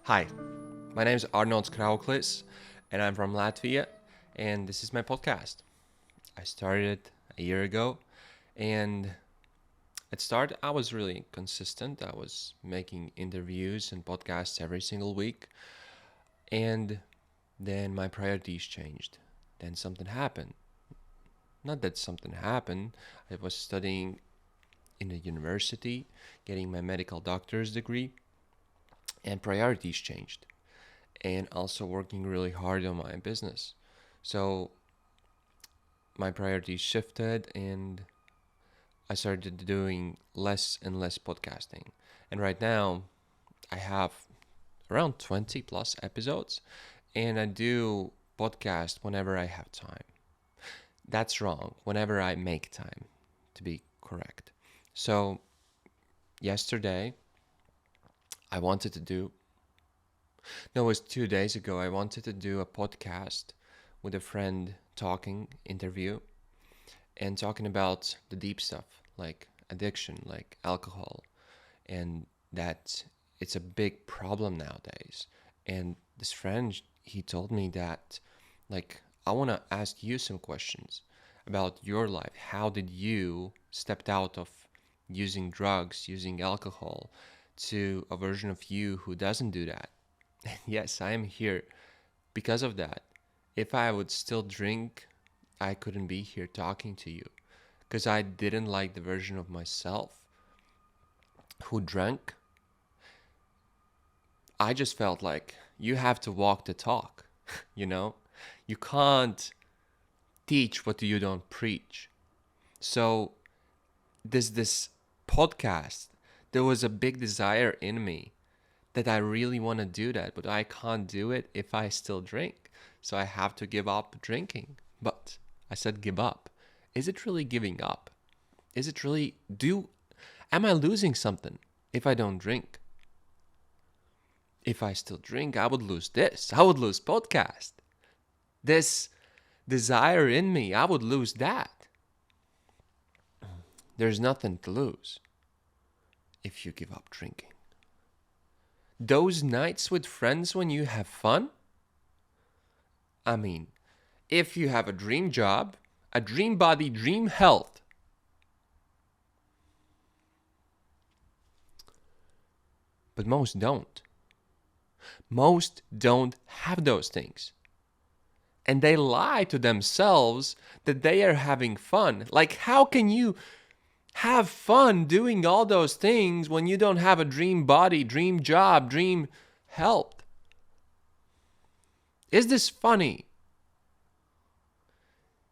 Hi, my name is Arnolds Krauklis, and I'm from Latvia, and this is my podcast. I started a year ago, and at start I was really consistent. I was making interviews and podcasts every single week, and then my priorities changed. Then something happened. Not that something happened. I was studying in a university, getting my medical doctor's degree, and priorities changed. And also working really hard on my business. So my priorities shifted and I started doing less and less podcasting. And right now I have around 20 plus episodes and I do podcast whenever I have time. That's wrong. Whenever I make time, to be correct. So yesterday I wanted to do No, it was 2 days ago. I wanted to do a podcast with a friend talking interview and talking about the deep stuff like addiction, like alcohol, and that it's a big problem nowadays. And this friend, he told me that, like, I want to ask you some questions about your life. How did you stepped out of using drugs, using alcohol, to a version of you who doesn't do that? Yes, I am here because of that. If I would still drink, I couldn't be here talking to you because I didn't like the version of myself who drank. I just felt like you have to walk the talk, you know? You can't teach what you don't preach. So, this podcast, there was a big desire in me that I really want to do that, but I can't do it if I still drink. So I have to give up drinking. But I said give up. Is it really giving up? Is it really am I losing something if I don't drink? If I still drink, I would lose this. I would lose podcast. This desire in me, I would lose that. There's nothing to lose if you give up drinking. Those nights with friends when you have fun? I mean, if you have a dream job, a dream body, dream health, but most don't. Most don't have those things. And they lie to themselves that they are having fun. Like, how can you have fun doing all those things when you don't have a dream body, dream job, dream health? Is this funny?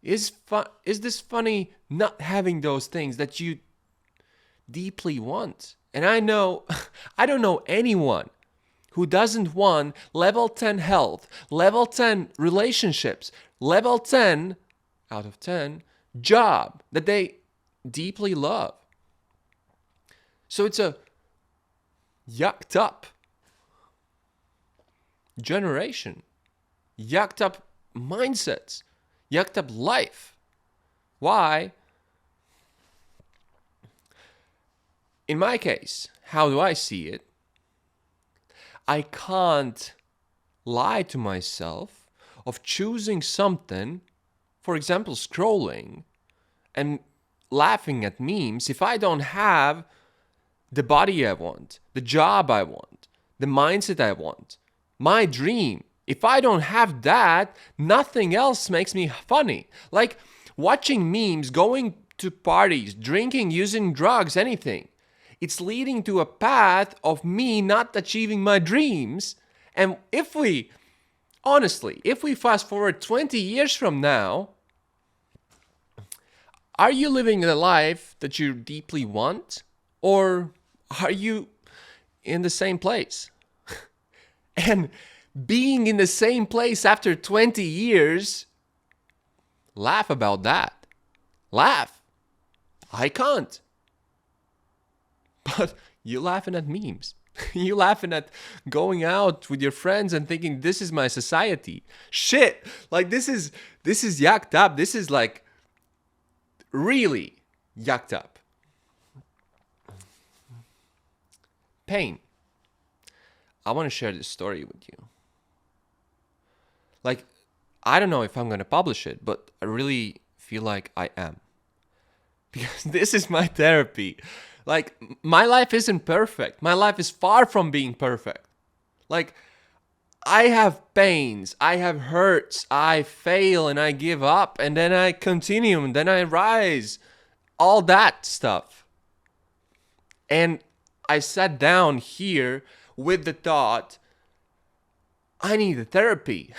Is this funny not having those things that you deeply want? And I know, I don't know anyone who doesn't want level 10 health, level 10 relationships, level 10 out of 10 job that they deeply love. So it's a yucked up generation, yucked up mindsets, yucked up life. Why? In my case, how do I see it? I can't lie to myself of choosing something, for example, scrolling and laughing at memes if I don't have the body I want, the job I want, the mindset I want, my dream. If I don't have that, nothing else makes me funny. Like watching memes, going to parties, drinking, using drugs, anything. It's leading to a path of me not achieving my dreams. And if we fast forward 20 years from now, are you living a life that you deeply want? Or are you in the same place? And being in the same place after 20 years, laugh about that. Laugh. I can't. But you laughing at memes. You laughing at going out with your friends and thinking this is my society. Shit. Like this is yucked up. This is like really yucked up. Pain. I want to share this story with you. Like, I don't know if I'm going to publish it, but I really feel like I am. Because this is my therapy. Like, my life isn't perfect. My life is far from being perfect. Like, I have pains, I have hurts, I fail and I give up, and then I continue, and then I rise. All that stuff. And I sat down here with the thought, I need a therapy.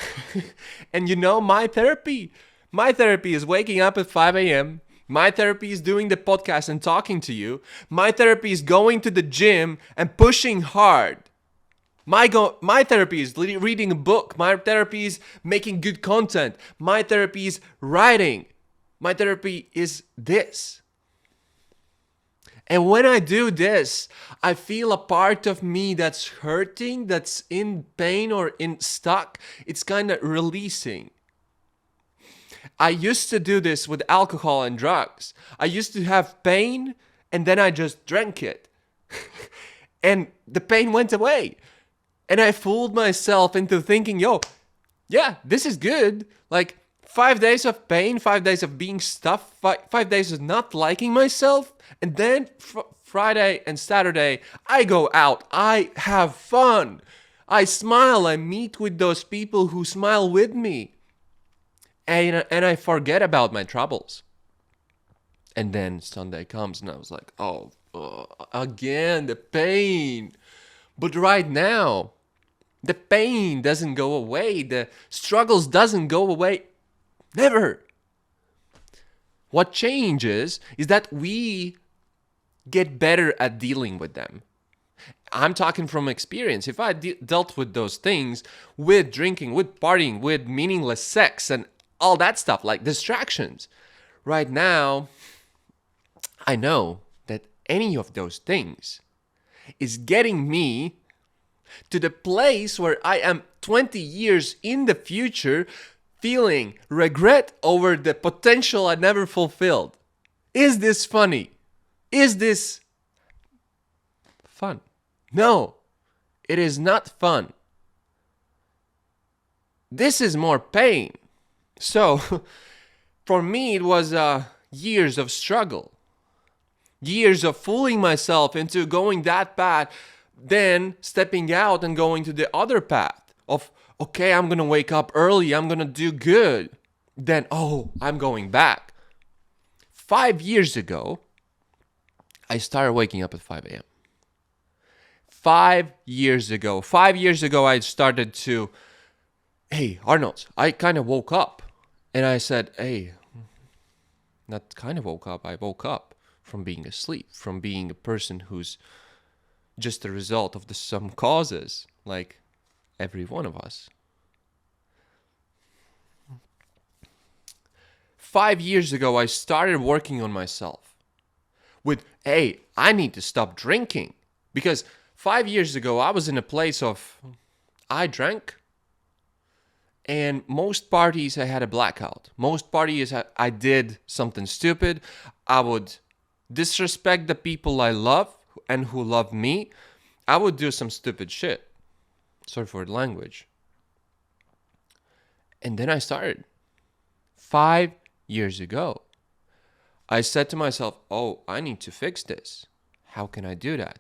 And you know my therapy? My therapy is waking up at 5 a.m. My therapy is doing the podcast and talking to you. My therapy is going to the gym and pushing hard. My therapy is reading a book. My therapy is making good content. My therapy is writing. My therapy is this. And when I do this, I feel a part of me that's hurting, that's in pain or in stuck. It's kind of releasing. I used to do this with alcohol and drugs. I used to have pain and then I just drank it. And the pain went away. And I fooled myself into thinking, yeah, this is good. Like 5 days of pain, 5 days of being stuffed, 5 days of not liking myself. And then Friday and Saturday, I go out. I have fun. I smile. I meet with those people who smile with me. And I forget about my troubles. And then Sunday comes and I was like, again, the pain. But right now, the pain doesn't go away. The struggles doesn't go away. Never. What changes is that we get better at dealing with them. I'm talking from experience. If I dealt with those things, with drinking, with partying, with meaningless sex and all that stuff, like distractions, right now, I know that any of those things is getting me to the place where I am 20 years in the future feeling regret over the potential I never fulfilled. Is this funny? Is this fun? No, it is not fun. This is more pain. So, for me, it was years of struggle. Years of fooling myself into going that path, then stepping out and going to the other path of, okay, I'm going to wake up early, I'm going to do good. Then, I'm going back. 5 years ago, I started waking up at 5 a.m. 5 years ago, I started to, hey, Arnolds, I kind of woke up. And I said, hey, not kind of woke up, I woke up from being asleep, from being a person who's just a result of some causes, like every one of us. 5 years ago, I started working on myself with, hey, I need to stop drinking. Because 5 years ago, I was in a place of, I drank, and most parties I had a blackout. Most parties I did something stupid. I would disrespect the people I love and who love me. I would do some stupid shit. Sorry for the language. And then I started. 5 years ago, I said to myself, I need to fix this. How can I do that?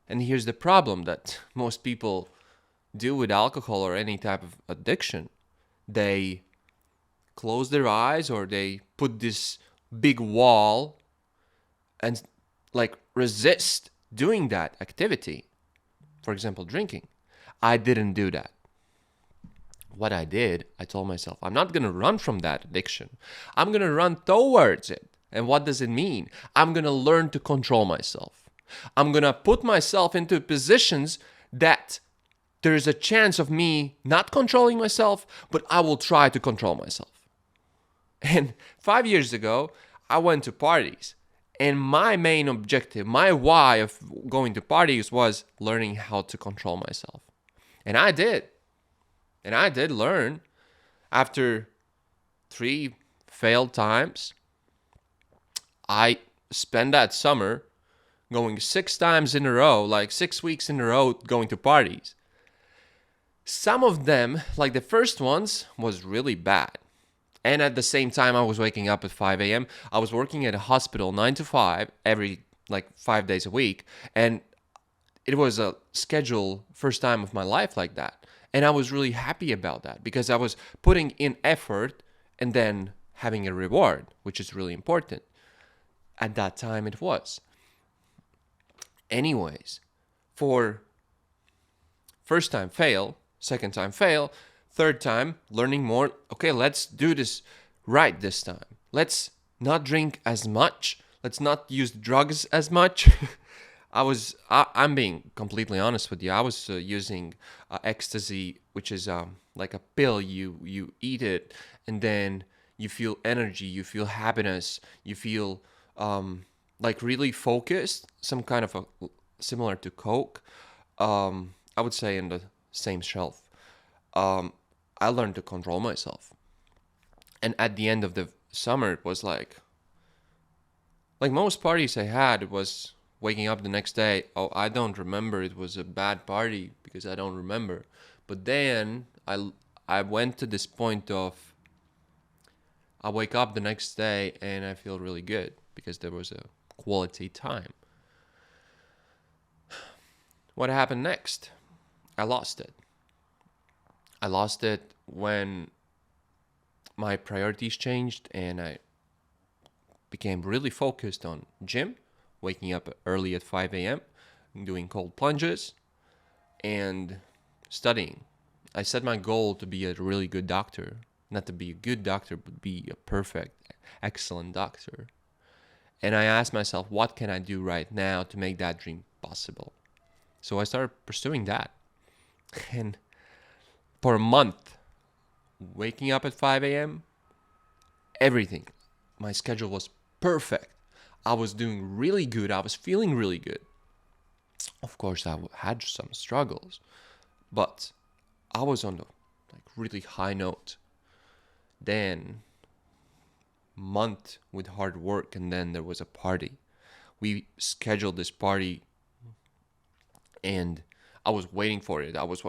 And here's the problem that most people do with alcohol or any type of addiction. They close their eyes or they put this big wall and resist doing that activity. For example, drinking. I didn't do that. What I did, I told myself, I'm not going to run from that addiction. I'm going to run towards it. And what does it mean? I'm going to learn to control myself. I'm going to put myself into positions that there's a chance of me not controlling myself, but I will try to control myself. And 5 years ago, I went to parties. And my main objective, my why of going to parties was learning how to control myself. And I did. And I did learn. After 3 failed times, I spent that summer going 6 times in a row, like 6 weeks in a row, going to parties. Some of them, like the first ones, was really bad. And at the same time, I was waking up at 5 a.m. I was working at a hospital 9 to 5 every, like 5 days a week. And it was a schedule first time of my life like that. And I was really happy about that because I was putting in effort and then having a reward, which is really important. At that time, it was. Anyways, for first time fail, second time fail, third time learning more. Okay, let's do this right this time. Let's not drink as much. Let's not use drugs as much. I'm being completely honest with you. I was using ecstasy, which is like a pill. You eat it, and then you feel energy, you feel happiness, you feel like really focused. Some kind of a similar to Coke. I would say in the same shelf. I learned to control myself, and at the end of the summer, it was like most parties I had, it was waking up the next day. Oh, I don't remember. It was a bad party because I don't remember. But then I went to this point of I wake up the next day and I feel really good because there was a quality time. What happened next? I lost it. I lost it when my priorities changed and I became really focused on gym, waking up early at 5 a.m., doing cold plunges, and studying. I set my goal to be a really good doctor. Not to be a good doctor, but be a perfect, excellent doctor. And I asked myself, what can I do right now to make that dream possible? So I started pursuing that. And for a month, waking up at 5 a.m., everything, my schedule was perfect. I was doing really good. I was feeling really good. Of course, I had some struggles, but I was on the really high note. Then month with hard work, and then there was a party. We scheduled this party, and I was waiting for it. I was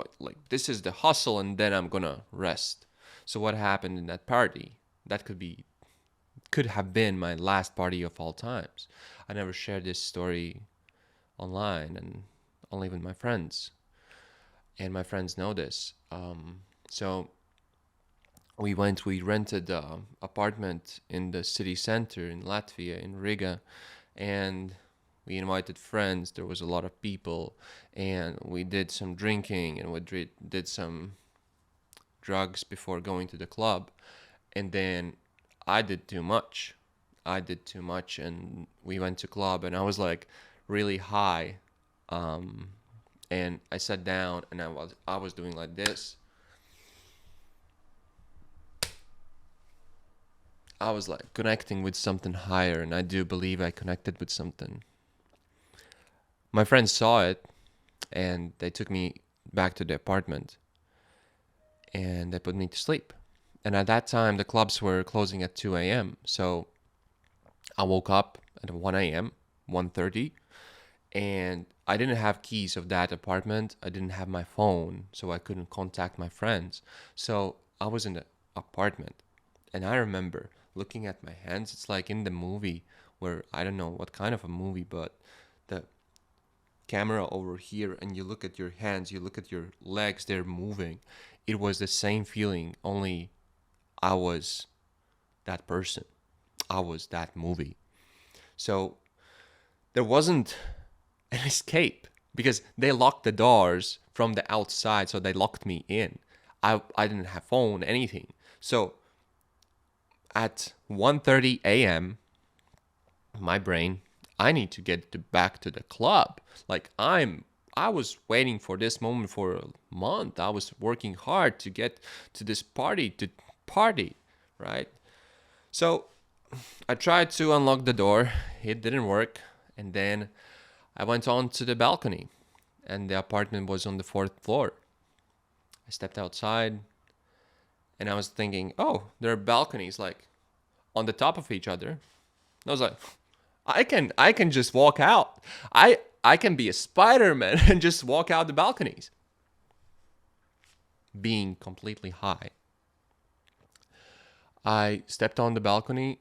this is the hustle, and then I'm gonna rest. So what happened in that party? That could have been my last party of all times. I never shared this story online, and only with my friends. And my friends know this. So we rented an apartment in the city center in Latvia, in Riga, and we invited friends. There was a lot of people, and we did some drinking, and we did some drugs before going to the club. And then I did too much. And we went to club, and I was really high. And I sat down, and I was doing like this. I was connecting with something higher, and I do believe I connected with something. My friends saw it, and they took me back to the apartment, and they put me to sleep. And at that time, the clubs were closing at 2 a.m. So I woke up at 1 a.m., 1:30, and I didn't have keys of that apartment. I didn't have my phone, so I couldn't contact my friends. So I was in the apartment, and I remember looking at my hands. It's like in the movie where, I don't know what kind of a movie, but the camera over here, and you look at your hands, you look at your legs, they're moving. It was the same feeling, only I was that person. I was that movie. So there wasn't an escape because they locked the doors from the outside, so they locked me in. I didn't have phone, anything. So at 1:30 a.m., my brain, I need to get back to the club. I was waiting for this moment for a month. I was working hard to get to this party, right? So I tried to unlock the door. It didn't work. And then I went on to the balcony, and the apartment was on the 4th floor. I stepped outside, and I was thinking, oh, there are balconies on the top of each other. And I was like, I can just walk out. I can be a Spider-Man and just walk out the balconies. Being completely high. I stepped on the balcony.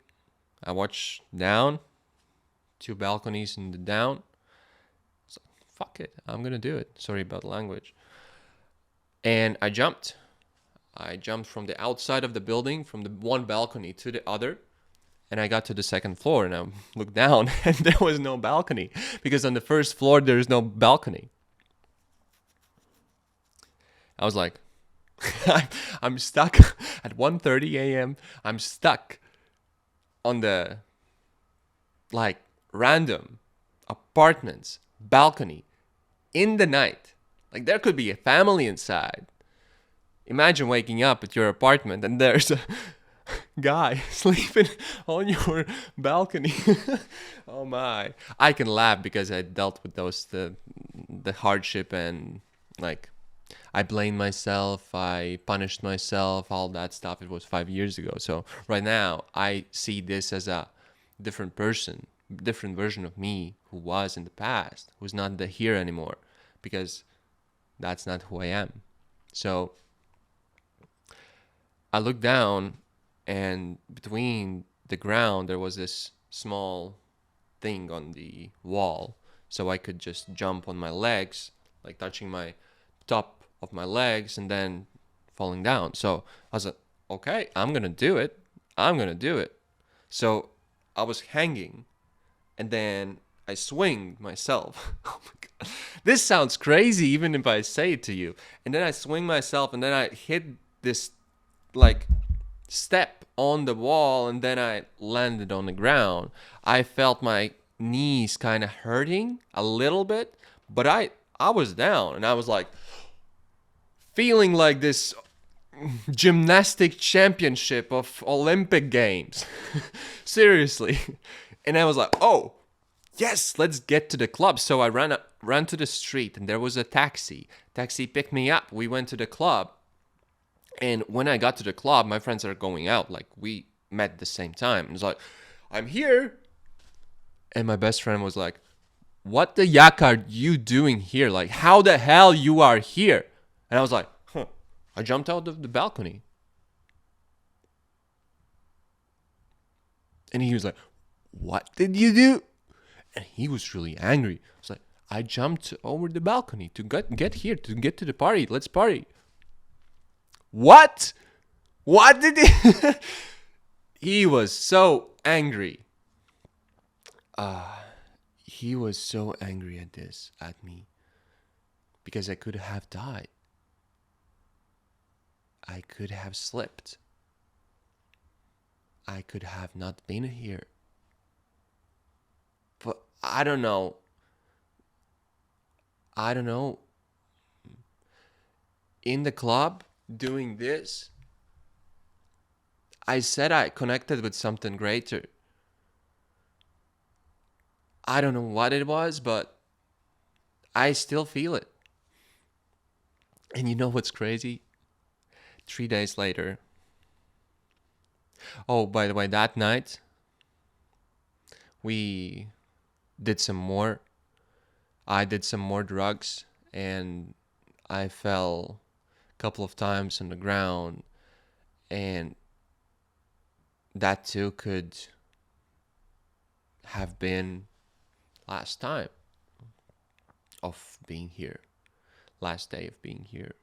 I watched down. 2 balconies in the down. So, fuck it. I'm gonna do it. Sorry about the language. And I jumped. I jumped from the outside of the building, from the one balcony to the other. And I got to the second floor and I looked down and there was no balcony. Because on the first floor, there's no balcony. I was like, I'm stuck at 1:30 a.m. I'm stuck on the like random apartments balcony in the night. Like there could be a family inside. Imagine waking up at your apartment and there's a guy sleeping on your balcony. Oh my. I can laugh because I dealt with the hardship and like I blamed myself, I punished myself, all that stuff. It was 5 years ago. So right now I see this as a different person, different version of me who was in the past, who's not the here anymore, because that's not who I am. So I looked down and between the ground there was this small thing on the wall, so I could just jump on my legs, like touching my top of my legs and then falling down. So I was like, okay, I'm gonna do it. So I was hanging and then I swinged myself. Oh my God. This sounds crazy even if I say it to you. And then I swing myself and then I hit this like step on the wall and then I landed on the ground. I felt my knees kind of hurting a little bit, but I was down and I was like feeling like this gymnastic championship of Olympic Games. Seriously. And I was like, oh, yes, let's get to the club. So I ran to the street and there was a taxi. Taxi picked me up. We went to the club. And when I got to the club, my friends are going out. Like we met at the same time. And it's like, I'm here. And my best friend was like, what the yak are you doing here? Like, how the hell you are here? And I was like, I jumped out of the balcony. And he was like, what did you do? And he was really angry. I was like, I jumped over the balcony to get here, to get to the party. Let's party. What? What did he... He was so angry. He was so angry at me. Because I could have died. I could have slipped. I could have not been here. But I don't know. In the club, doing this, I said I connected with something greater. I don't know what it was, but I still feel it. And you know what's crazy? 3 days later. Oh, by the way, that night, we did some more. I did some more drugs, and I fell a couple of times on the ground, and that too could have been last time of being here, last day of being here.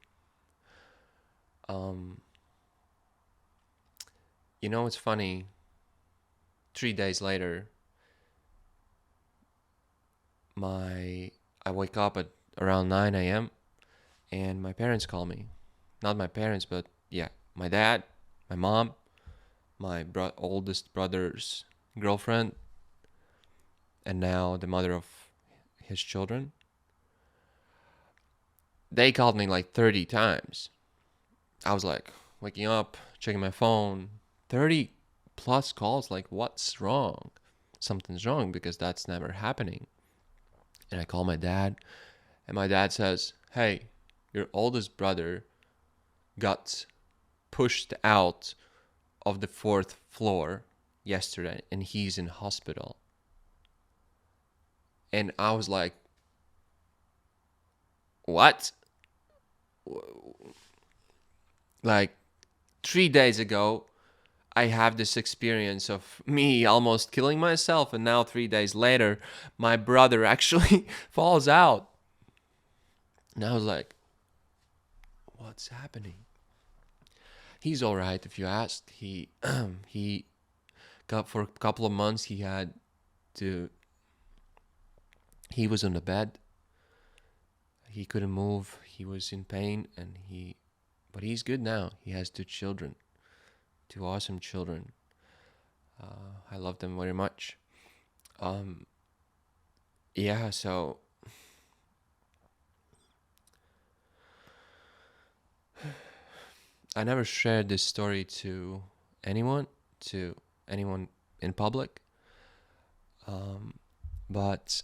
You know, it's funny. 3 days later, I wake up at around 9 a.m. and my parents call me. Not my parents, but yeah, my dad, my mom, my oldest brother's girlfriend, and now the mother of his children. They called me like 30 times. I was like waking up, checking my phone, 30 plus calls, like what's wrong? Something's wrong because that's never happening. And I call my dad, and my dad says, hey, your oldest brother got pushed out of the 4th floor yesterday and he's in hospital. And I was like, what? Like 3 days ago, I have this experience of me almost killing myself, and now 3 days later, my brother actually falls out. And I was like, what's happening? He's all right, if you asked. He got for a couple of months. To. He was on the bed. He couldn't move. He was in pain, but he's good now. He has 2 children, 2 awesome children. I love them very much. Yeah, so I never shared this story anyone, to anyone in public. But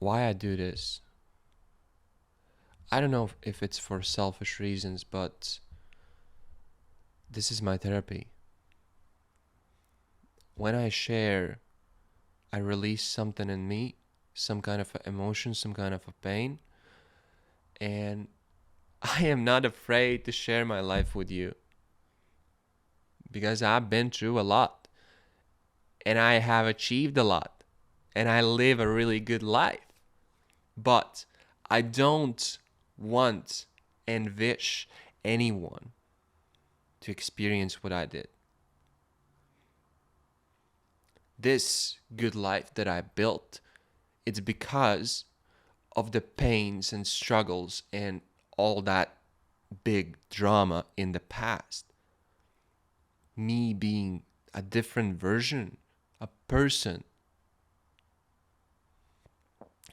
why I do this, I don't know if it's for selfish reasons, but this is my therapy. When I share, I release something in me, some kind of emotion, some kind of a pain, and I am not afraid to share my life with you because I've been through a lot and I have achieved a lot and I live a really good life. But I don't want and wish anyone to experience what I did. This good life that I built, it's because of the pains and struggles and all that big drama in the past. Me being a different version, a person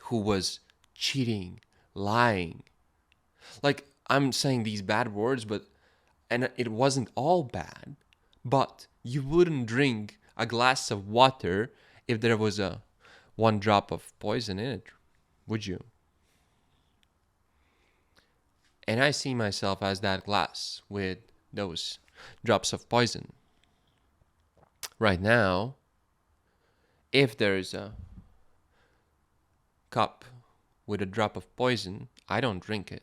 who was cheating, lying. Like, I'm saying these bad words, and it wasn't all bad, but you wouldn't drink a glass of water if there was a 1 drop of poison in it, would you? And I see myself as that glass with those drops of poison. Right now, if there's a cup with a drop of poison, I don't drink it.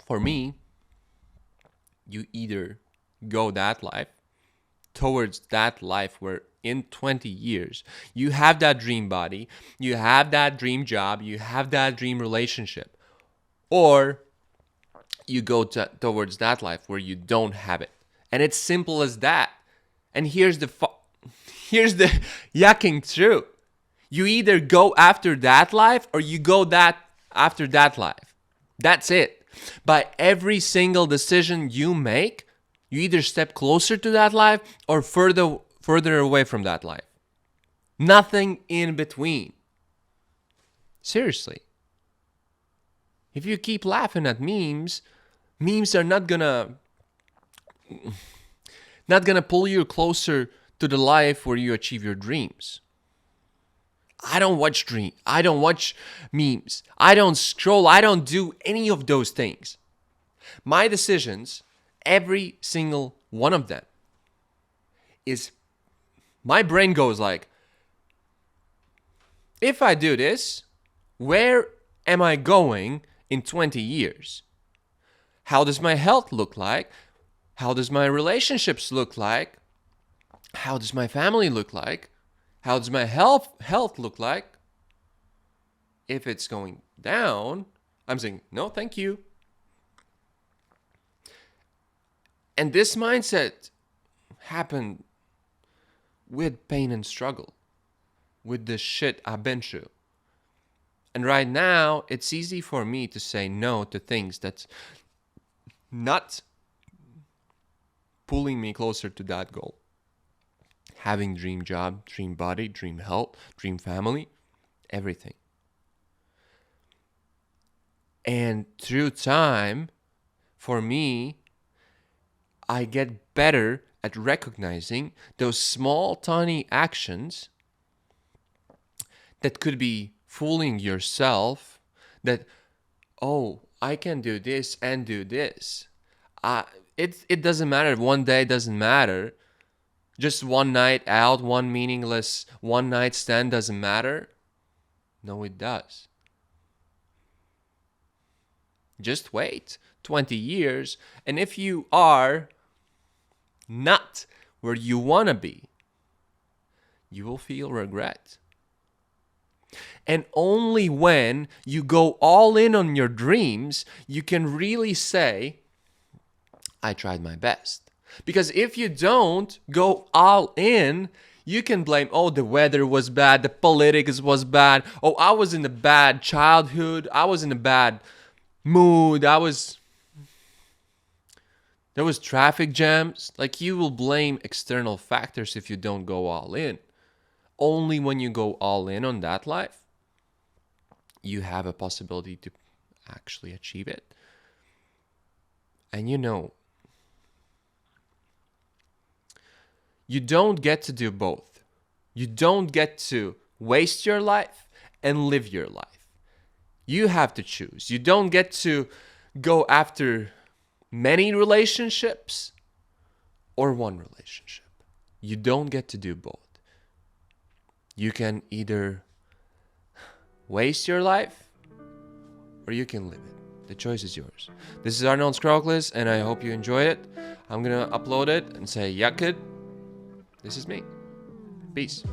For me, you either go towards that life where in 20 years you have that dream body, you have that dream job, you have that dream relationship, or you go towards that life where you don't have it. And it's simple as that. And here's the yucking truth. You either go after that life or you go after that life. That's it. By every single decision you make, you either step closer to that life or further away from that life. Nothing in between. Seriously. If you keep laughing at memes are not gonna pull you closer to the life where you achieve your dreams. I don't watch memes. I don't scroll. I don't do any of those things. My decisions, every single one of them, is my brain goes like, if I do this, where am I going in 20 years? How does my health look like? How does my relationships look like? How does my family look like? How does my health look like? If it's going down, I'm saying, no, thank you. And this mindset happened with pain and struggle, with the shit I've been through. And right now, it's easy for me to say no to things that's not pulling me closer to that goal. Having dream job, dream body, dream health, dream family, everything. And through time, for me, I get better at recognizing those small, tiny actions that could be fooling yourself, that, oh, I can do this and do this. It doesn't matter. One day doesn't matter. Just one night out, one meaningless one night stand doesn't matter? No, it does. Just wait 20 years, and if you are not where you want to be, you will feel regret. And only when you go all in on your dreams, you can really say, I tried my best. Because if you don't go all in, you can blame, oh, the weather was bad, the politics was bad, oh, I was in a bad childhood, I was in a bad mood, there was traffic jams. Like, you will blame external factors if you don't go all in. Only when you go all in on that life, you have a possibility to actually achieve it. And you don't get to do both. You don't get to waste your life and live your life. You have to choose. You don't get to go after many relationships or one relationship. You don't get to do both. You can either waste your life or you can live it. The choice is yours. This is Arnolds Krauklis, and I hope you enjoyed it. I'm going to upload it and say, yeah, kid, this is me. Peace.